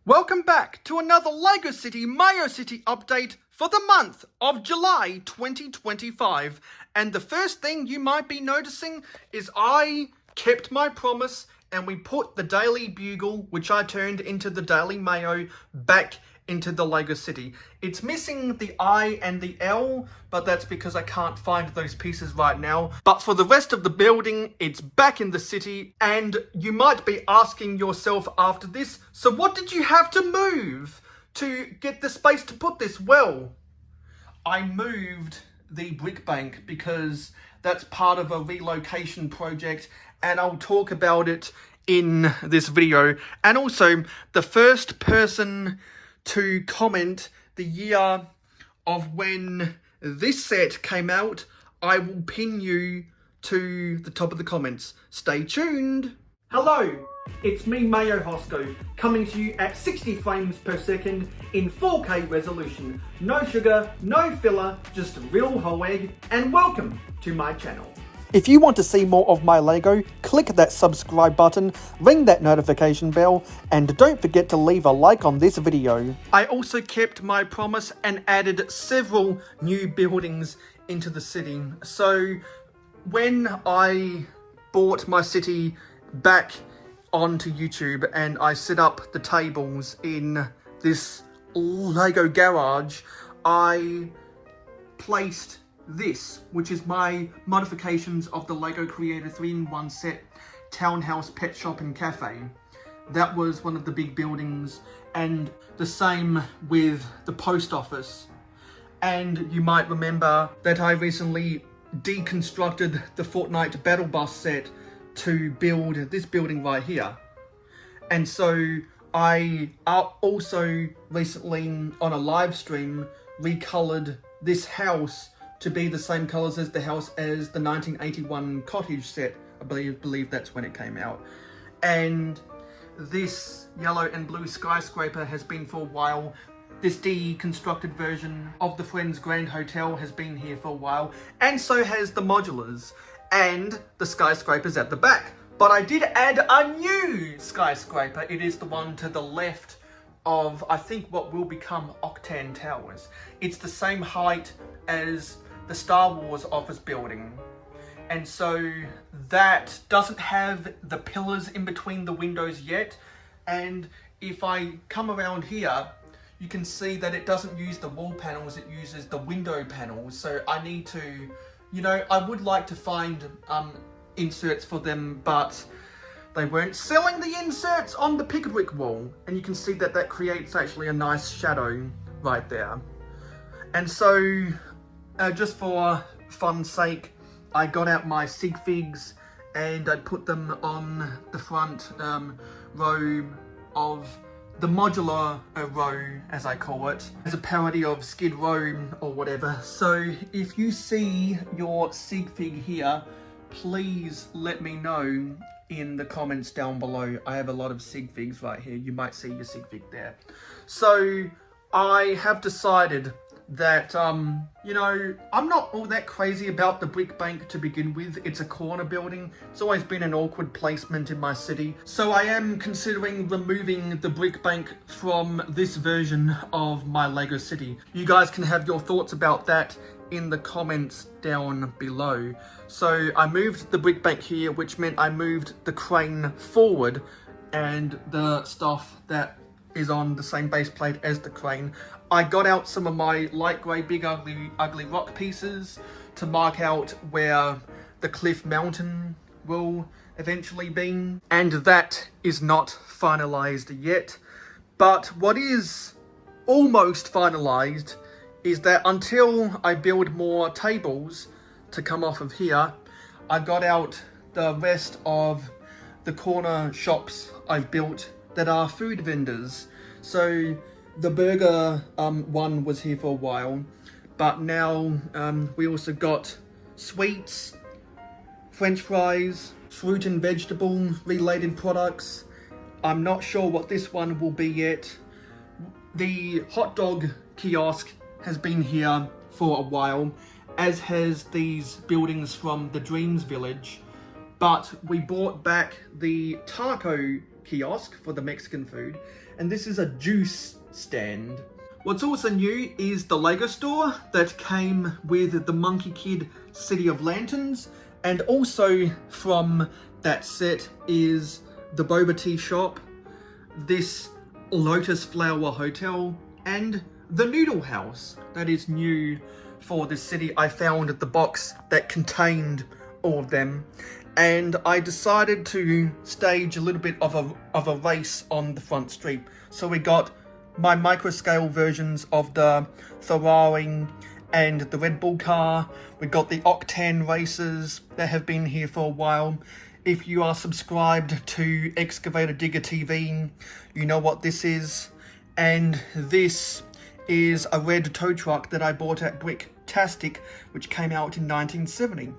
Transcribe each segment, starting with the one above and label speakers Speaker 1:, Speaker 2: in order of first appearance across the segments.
Speaker 1: Welcome back to another LEGO City Mayo City update for the month of July 2025. And the first thing you might be noticing is I kept my promise and we put the Daily Bugle, which I turned into the Daily Mayo, back into the LEGO City. It's missing the I and the L, but that's because I can't find those pieces right now. But for the rest of the building, it's back in the city, and you might be asking yourself after this, so what did you have to move to get the space to put this? Well, I moved the brick bank because that's part of a relocation project, and I'll talk about it in this video. And also, the first person to comment the year of when this set came out, I will pin you to the top of the comments. Stay tuned. Hello, it's me, Mayohosko, coming to you at 60 frames per second in 4K resolution. No sugar, no filler, just real whole egg, and welcome to my channel. If you want to see more of my LEGO, click that subscribe button, ring that notification bell, and don't forget to leave a like on this video. I also kept my promise and added several new buildings into the city. So when I bought my city back onto YouTube and I set up the tables in this LEGO garage, I placed this, which is my modifications of the LEGO Creator 3-in-1 set townhouse, pet shop and cafe. That was one of the big buildings, and the same with the post office. And you might remember that I recently deconstructed the Fortnite Battle Bus set to build this building right here. And so I also recently on a live stream recolored this house to be the same colours as the house as the 1981 cottage set. I believe that's when it came out. And this yellow and blue skyscraper has been for a while. This deconstructed version of the Friends Grand Hotel has been here for a while. And so has the modulars and the skyscrapers at the back. But I did add a new skyscraper. It is the one to the left of, I think, what will become Octan Towers. It's the same height as the Star Wars office building, and so that doesn't have the pillars in between the windows yet. And if I come around here, you can see that it doesn't use the wall panels, it uses the window panels. So I need to, I would like to find inserts for them, but they weren't selling the inserts on the Pickwick wall, and you can see that that creates actually a nice shadow right there. And so just for fun's sake, I got out my sig figs and I put them on the front row of the modular row, as I call it, as a parody of Skid Row or whatever. So if you see your sig fig here, please let me know in the comments down below. I have a lot of sig figs right here. You might see your sig fig there. So I have decided that, I'm not all that crazy about the brick bank to begin with. It's a corner building. It's always been an awkward placement in my city. So I am considering removing the brick bank from this version of my LEGO City. You guys can have your thoughts about that in the comments down below. So I moved the brick bank here, which meant I moved the crane forward, and the stuff that is on the same base plate as the crane. I got out some of my light grey big ugly rock pieces to mark out where the cliff mountain will eventually be, and that is not finalised yet. But what is almost finalised is that until I build more tables to come off of here, I got out the rest of the corner shops I've built that are food vendors. So the burger one was here for a while, but now we also got sweets, French fries, fruit and vegetable related products. I'm not sure what this one will be yet. The hot dog kiosk has been here for a while, as has these buildings from the Dreams Village. But we bought back the taco kiosk for the Mexican food, and this is a juice stand. What's also new is the Lego store that came with the Monkey Kid City of Lanterns, and also from that set is the boba tea shop, this Lotus Flower Hotel, and the Noodle House that is new for this city. I found the box that contained all of them, and I decided to stage a little bit of a race on the front street. So we got my micro scale versions of the Ferrari and the Red Bull car. We got the Octane races that have been here for a while. If you are subscribed to Excavator Digger TV, you know what this is. And this is a red tow truck that I bought at Bricktastic, which came out in 1970,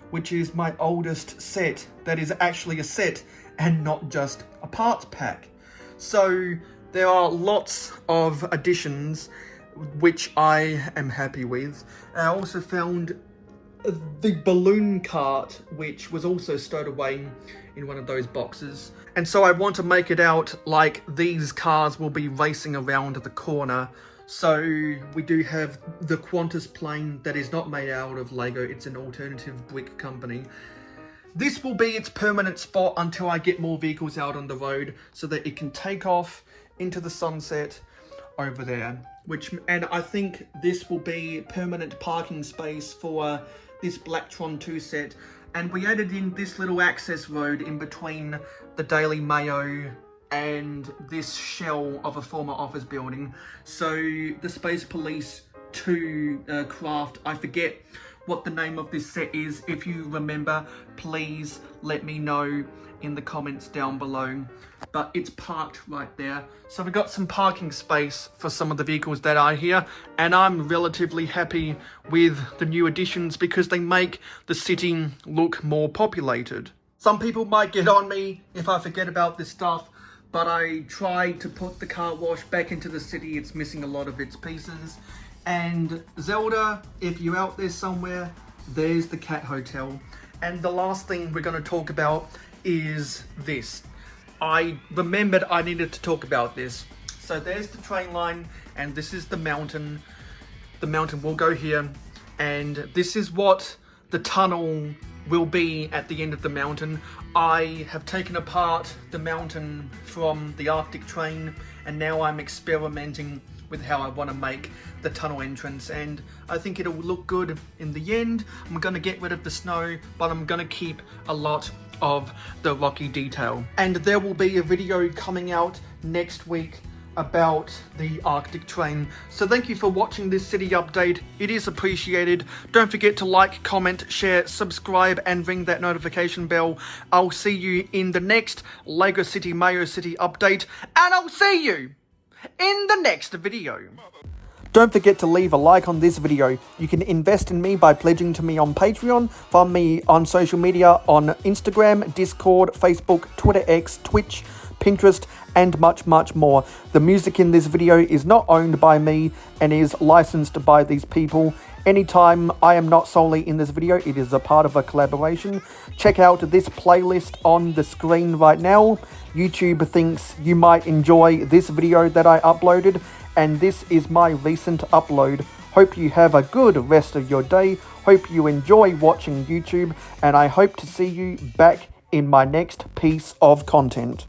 Speaker 1: which is my oldest set that is actually a set and not just a parts pack. So there are lots of additions which I am happy with. I also found the balloon cart, which was also stowed away in one of those boxes. And so I want to make it out like these cars will be racing around the corner. So we do have the Qantas plane that is not made out of Lego. It's an alternative brick company. This will be its permanent spot until I get more vehicles out on the road so that it can take off into the sunset over there. And I think this will be permanent parking space for this Blacktron 2 set. And we added in this little access road in between the Daily Mayo and this shell of a former office building. So the Space Police 2 craft, I forget what the name of this set is. If you remember, please let me know in the comments down below. But it's parked right there. So we've got some parking space for some of the vehicles that are here, and I'm relatively happy with the new additions because they make the city look more populated. Some people might get on me if I forget about this stuff, but I tried to put the car wash back into the city. It's missing a lot of its pieces. And Zelda, if you're out there somewhere, there's the Cat Hotel. And the last thing we're going to talk about is this. I remembered I needed to talk about this. So there's the train line, and this is the mountain. The mountain will go here, and this is what the tunnel will be at the end of the mountain. I have taken apart the mountain from the Arctic train, and now I'm experimenting with how I want to make the tunnel entrance, and I think it'll look good in the end. I'm going to get rid of the snow, but I'm going to keep a lot of the rocky detail. And there will be a video coming out next week about the Arctic train. So thank you for watching this city update. It is appreciated. Don't forget to like, comment, share, subscribe, and ring that notification bell. I'll see you in the next Lego City Mayo City update, and I'll see you in the next video. Don't forget to leave a like on this video. You can invest in me by pledging to me on Patreon, follow me on social media on Instagram, Discord, Facebook, Twitter X, Twitch, Pinterest, and much, much more. The music in this video is not owned by me and is licensed by these people. Anytime I am not solely in this video, it is a part of a collaboration. Check out this playlist on the screen right now. YouTube thinks you might enjoy this video that I uploaded, and this is my recent upload. Hope you have a good rest of your day. Hope you enjoy watching YouTube, and I hope to see you back in my next piece of content.